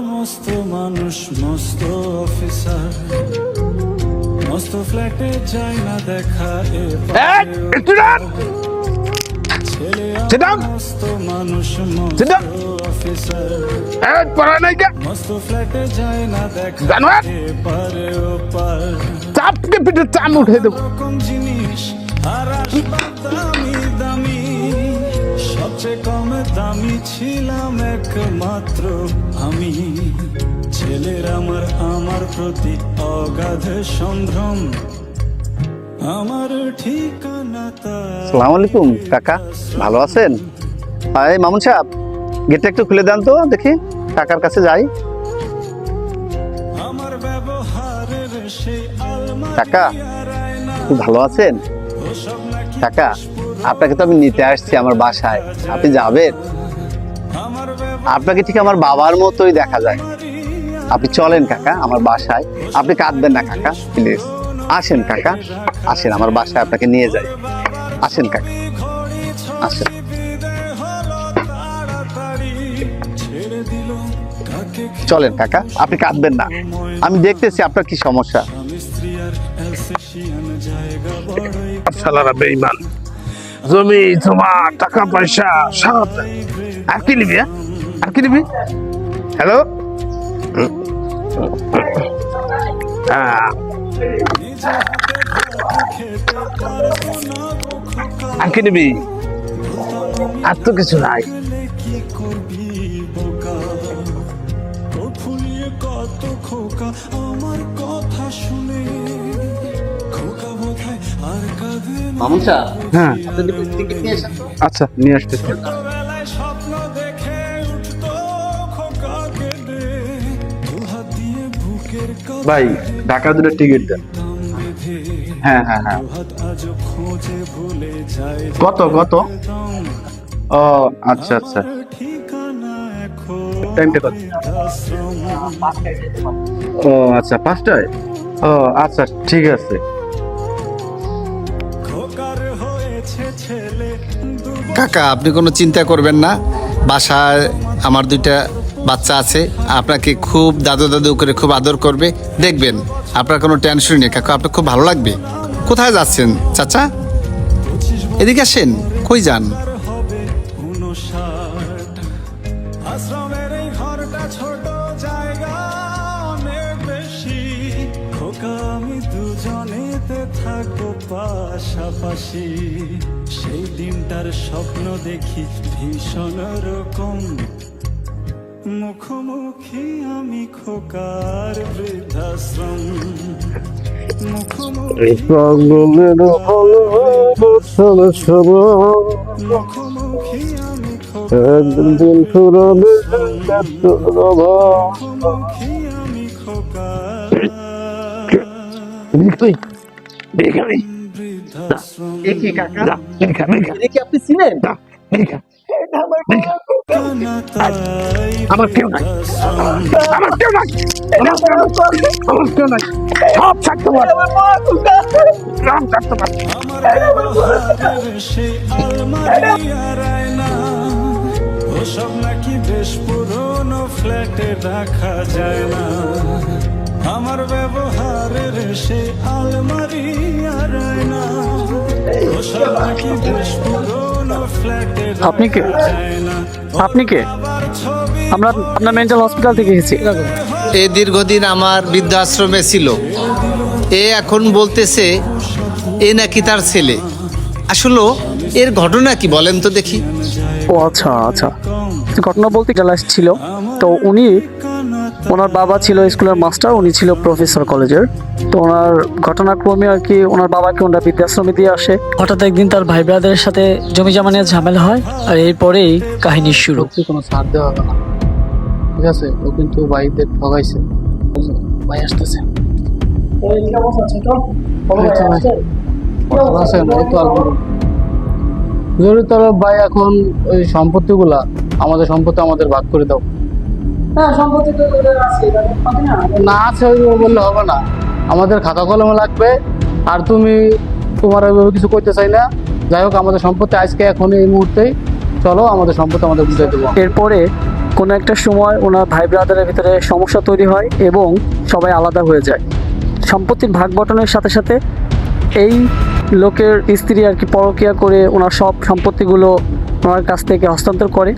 মস্ত মানুষ মস্ত অফিসার মস্ত ফ্ল্যাটে যায় না দেখা ছেলে মস্ত মানুষ মস্ত অফিসার মস্ত ফ্ল্যাটে যায় না দেখা পারে ওপার চাপকে পিঠে চাম উঠে দেবো রকম জিনিস আর আসবাব দামি দামি সবচেয়ে কম দামি ছিলাম একমাত্র আমি ছেলের আমার প্রতি অগাধ সম্ভ্রম আমার ঠিকানা আসসালামু আলাইকুম কাকা, ভালো আছেন? এই মামুন সাহেব, গেটটা একটু খুলে দেন তো দেখি, কাকার কাছে যাই। আমার ব্যবহারের সেই কাকা, খুব ভালো আছেন? কাকা, আপনাকে তো আমি নিতে আসছি আমার বাসায়, আপনি যাবেন? আপনাকে ঠিক আমার বাবার মতোই দেখা যায়। আপনি চলেন কাকা আমার বাসায়, আপনি কাঁদবেন না কাকা, প্লিজ আসেন কাকা, আসেন আমার বাসায়, আপনাকে নিয়ে যাই। আসেন কাকা, আসেন। চলেন কাকা, আপনি কাঁদবেন না, আমি দেখতেছি আপনার কি সমস্যা। সালারা বেঈমান, জমি জমা টাকা পয়সা সব। আর কি নিবি? আর কি নিবি? হ্যালো, আর কি নিবি? আর তো কিছু নাই। কত খোকা আমার কথা শুনে খোকা বোধহয় আর কাঁদে না। মামুন সাহেব, হ্যাঁ, আচ্ছা নিয়ে আসতেছি। ছোটবেলায় স্বপ্ন দেখে উঠতো খোকা কেঁদে দুহাত দিয়ে বুকের ভাই, ঢাকা দুটো টিকিট দেন। বেঁধে হ্যাঁ হ্যাঁ হ্যাঁ। দুহাত আজ খোঁজে ভুলে যায় কত কত? ও আচ্ছা আচ্ছা, ঠিকানা এখন টাইমটা কত? ও আচ্ছা, 5টায়। ও আচ্ছা ঠিক আছে। খোকার হয়েছে ছেলে কাকা, আপনি কোনো চিন্তা করবেন না, বাসায় আমার 2টা বাচ্চা আছে, আপনাকে খুব দাদু দাদু করে খুব আদর করবে, দেখবেন আপনার কোনো টেনশন নেই কাকা, আপনার খুব ভালো লাগবে। কোথায় যাচ্ছেন চাচা? এদিকে আসেন, কই যান? হবে 59 আশ্রমের এই ঘরটা ছোট জায়গা অনেক বেশি খোকা আমি দুজনেতে থাকবো পাশাপাশি সেই দিনটার স্বপ্ন দেখি ভীষণ রকম মুখোমুখি আমি খোকার বৃদ্ধাশ্রম মুখোমুখি মুখোমুখি আমি একদিন ফুরাবে মুখোমুখি আমি খোকার বৃদ্ধাশ্রম আপনি ছিলেন? কানা তাই আমার কেউ নাই, আমার কেউ নাই, আমার কেউ নাই, সব ছাড়তে পারে, সব ছাড়তে পারে। আমার ব্যবহারের সেই আলমারি আর আয়না ওসব নাকি বেশ পুরনো ফ্ল্যাটে রাখা যায় না আমার ব্যবহারের সেই আলমারি আর আয়না ওসব নাকি বেশ পুরনো ফ্ল্যাটে আপনি কে? রাখা যায় না আপনি কে? আবার ছবি আমরা আপনার মেন্টাল হসপিটাল থেকে এসেছি। এ দীর্ঘদিন আমার বৃদ্ধাশ্রমে ছিল, এ এখন বলতেছে এ নাকি তার ছেলে। আসলে এর ঘটনা কি বলেন তো দেখি? ও আচ্ছা আচ্ছা, ঘটনা বলতে ক্লাস ছিল তো উনি, ওনার বাবা ছিল স্কুলের মাস্টার, উনি ছিল প্রফেসর কলেজের। তো ওনার ঘটনাক্রমে আর কি ওনার বাবাকে ওনারা বৃদ্ধাশ্রমে দিয়ে আসে। হঠাৎ একদিন তার ভাই ব্রাদারের সাথে জমি জমা নিয়ে ঝামেলা হয়, আর এরপরেই কাহিনীর শুরু। কোনো ছাড় দেওয়া হবে না, ঠিক আছে? ও কিন্তু বাইকদের ঠগাইছে। ভাই আসতেছে, জরুরি তলব ভাই। এখন ওই সম্পত্তিগুলা, আমাদের সম্পত্তি আমাদের ভাগ করে দাও। না আছে বললে হবে না, আমাদের খাতা কলমে লাগবে। আর তুমি তোমার ওইভাবে কিছু করতে চাই না। যাই হোক, আমাদের সম্পত্তি আজকে এখন এই মুহূর্তেই চলো, আমাদের সম্পত্তি আমাদের বুঝাই দেবো। এরপরে কোনো একটা সময় ওনার ভাই ব্রাদারের ভিতরে সমস্যা তৈরি হয় এবং সবাই আলাদা হয়ে যায়। সম্পত্তির ভাগ বটনের সাথে সাথে এই লোকের স্ত্রী আর কি পরকীয়া করে ওনার সব সম্পত্তিগুলো ওনার কাছ থেকে হস্তান্তর করে।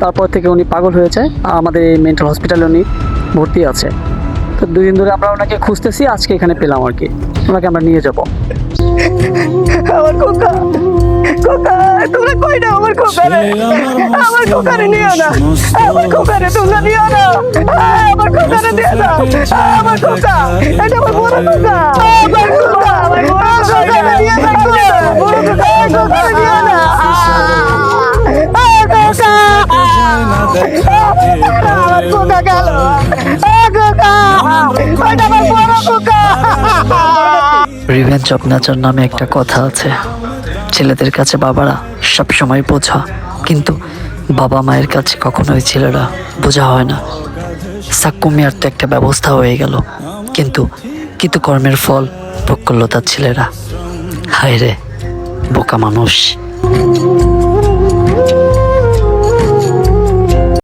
তারপর থেকে উনি পাগল হয়ে যায়। আমাদের এই মেন্টাল হসপিটালে উনি ভর্তি আছে। তো 2 দিন ধরে আমরা ওনাকে খুঁজতেছি, আজকে এখানে পেলাম আর কি। ওনাকে আমরা নিয়ে যাব। আমার খোকা, খোকা তোমরা কই না আমার খোকা রে? আমার খোকারে নিও না, আমার খোকারে তোমরা নিও না, আমার খোকারে নিও না, আমার খোকা, এটা আমার বড় খোকা, আমার খোকা, আমার বড় খোকা নিয়ে যাও না, বড় খোকা, খোকারে নিও না, খোকা, আমার খোকা গেল, খোকা, এটা আমার বড় খোকা। রিভেঞ্জ অফ নেচার নামে একটা কথা আছে। ছেলেদের কাছে বাবারা সবসময় বোঝা, কিন্তু বাবা মায়ের কাছে কখনোই ছেলেরা বোঝা হয় না। সাক্ষ্য মিয়ার তো একটা ব্যবস্থা হয়ে গেল, কিন্তু কর্মের ফল ভোগ করলো তার ছেলেরা। হায় রে বোকা মানুষ।